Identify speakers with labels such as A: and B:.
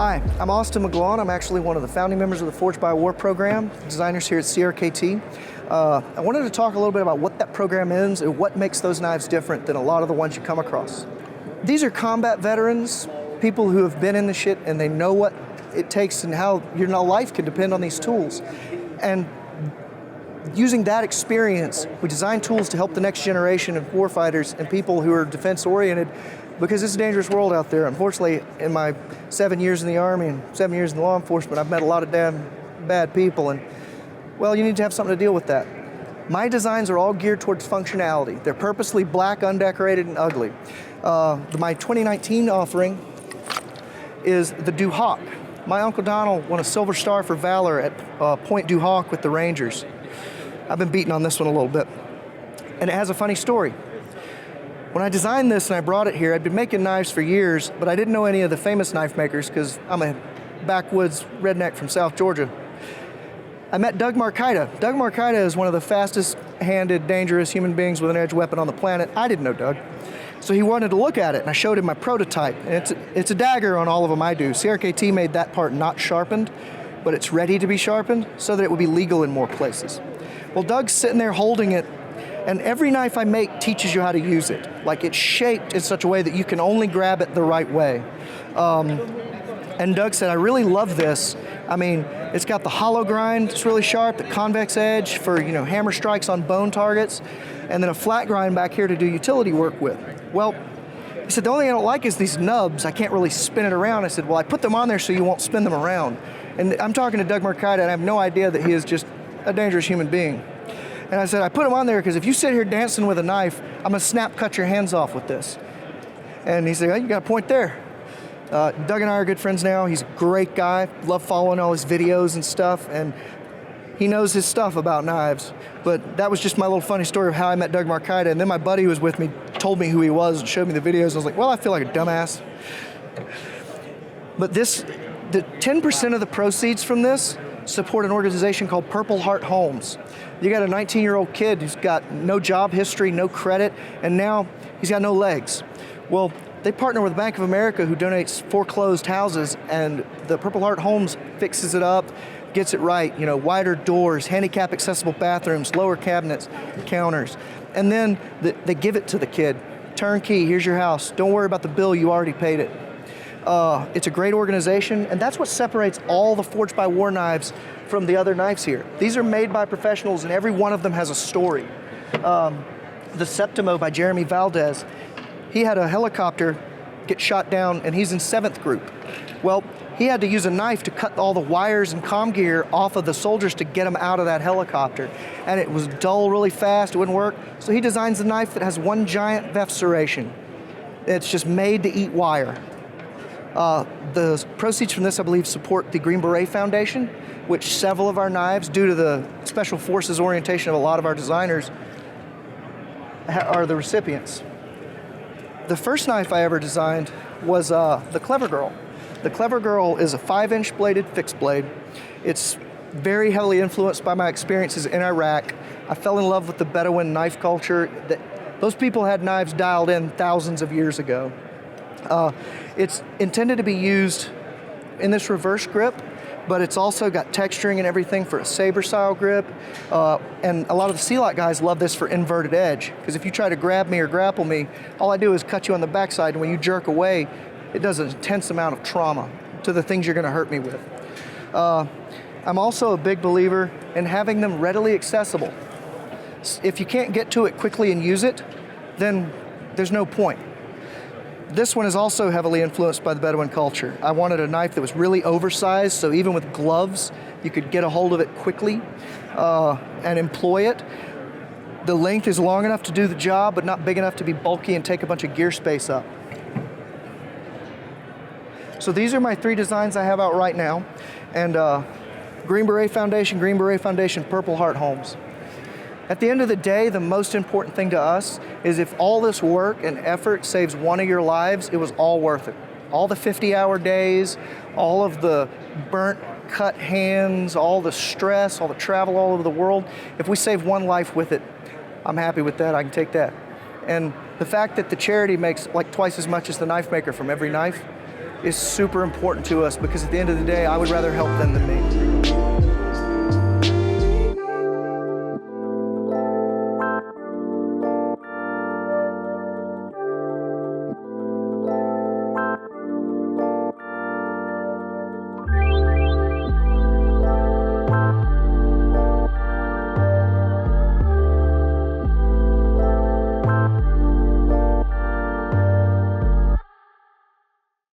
A: Hi, I'm Austin McGlaun. I'm actually one of the founding members of the Forged by War program, designers here at CRKT. I wanted to talk a little bit about what that program is and what makes those knives different than a lot of the ones you come across. These are combat veterans, people who have been in the shit and they know what it takes and how your life can depend on these tools. And using that experience, we design tools to help the next generation of warfighters and people who are defense-oriented, because it's a dangerous world out there. Unfortunately, in my 7 years in the Army and 7 years in law enforcement, I've met a lot of damn bad people, and, well, you need to have something to deal with that. My designs are all geared towards functionality. They're purposely black, undecorated, and ugly. My 2019 offering is the Duhawk. My Uncle Donald won a Silver Star for Valor at Point Duhawk with the Rangers. I've been beating on this one a little bit. And it has a funny story. When I designed this and I brought it here, I'd been making knives for years, but I didn't know any of the famous knife makers because I'm a backwoods redneck from South Georgia. I met Doug Markita. Doug Markita is one of the fastest-handed, dangerous human beings with an edge weapon on the planet. I didn't know Doug. So he wanted to look at it, and I showed him my prototype. And it's a dagger on all of them I do. CRKT made that part not sharpened, but it's ready to be sharpened so that it would be legal in more places. Well, Doug's sitting there holding it, and every knife I make teaches you how to use it. Like, it's shaped in such a way that you can only grab it the right way. And Doug said, I really love this. I mean, it's got the hollow grind, it's really sharp, the convex edge for, hammer strikes on bone targets, and then a flat grind back here to do utility work with. Well, he said, the only thing I don't like is these nubs. I can't really spin it around. I said, well, I put them on there so you won't spin them around. And I'm talking to Doug Markita, and I have no idea that he is just a dangerous human being. And I said, I put them on there because if you sit here dancing with a knife, I'm gonna cut your hands off with this. And he said, oh, you got a point there. Doug and I are good friends now. He's a great guy. Love following all his videos and stuff, and he knows his stuff about knives. But that was just my little funny story of how I met Doug Markita, and then my buddy who was with me told me who he was and showed me the videos. I was like, well, I feel like a dumbass. But the 10% of the proceeds from this support an organization called Purple Heart Homes. You got a 19-year-old kid who's got no job history, no credit, and now he's got no legs. Well, they partner with Bank of America, who donates foreclosed houses, and the Purple Heart Homes fixes it up, gets it right, wider doors, handicap accessible bathrooms, lower cabinets, counters. And then they give it to the kid. Turnkey, here's your house. Don't worry about the bill, you already paid it. It's a great organization, and that's what separates all the Forged by War knives from the other knives here. These are made by professionals, and every one of them has a story. The Septimo by Jeremy Valdez, he had a helicopter get shot down, and he's in 7th group. Well, he had to use a knife to cut all the wires and comm gear off of the soldiers to get them out of that helicopter. And it was dull really fast, it wouldn't work. So he designs a knife that has one giant VEF serration. It's just made to eat wire. The proceeds from this, I believe, support the Green Beret Foundation, which several of our knives, due to the Special Forces orientation of a lot of our designers, are the recipients. The first knife I ever designed was the Clever Girl. The Clever Girl is a 5-inch bladed fixed blade. It's very heavily influenced by my experiences in Iraq. I fell in love with the Bedouin knife culture. Those people had knives dialed in thousands of years ago. It's intended to be used in this reverse grip, but it's also got texturing and everything for a saber-style grip. And a lot of the C-Lock guys love this for inverted edge, because if you try to grab me or grapple me, all I do is cut you on the backside, and when you jerk away, it does an intense amount of trauma to the things you're gonna hurt me with. I'm also a big believer in having them readily accessible. If you can't get to it quickly and use it, then there's no point. This one is also heavily influenced by the Bedouin culture. I wanted a knife that was really oversized, so even with gloves, you could get a hold of it quickly and employ it. The length is long enough to do the job, but not big enough to be bulky and take a bunch of gear space up. So these are my 3 designs I have out right now. And Green Beret Foundation, Purple Heart Homes. At the end of the day, the most important thing to us is if all this work and effort saves one of your lives, it was all worth it. All the 50-hour days, all of the burnt, cut hands, all the stress, all the travel all over the world, if we save one life with it, I'm happy with that, I can take that. And the fact that the charity makes like twice as much as the knife maker from every knife, is super important to us because at the end of the day, I would rather help them than me.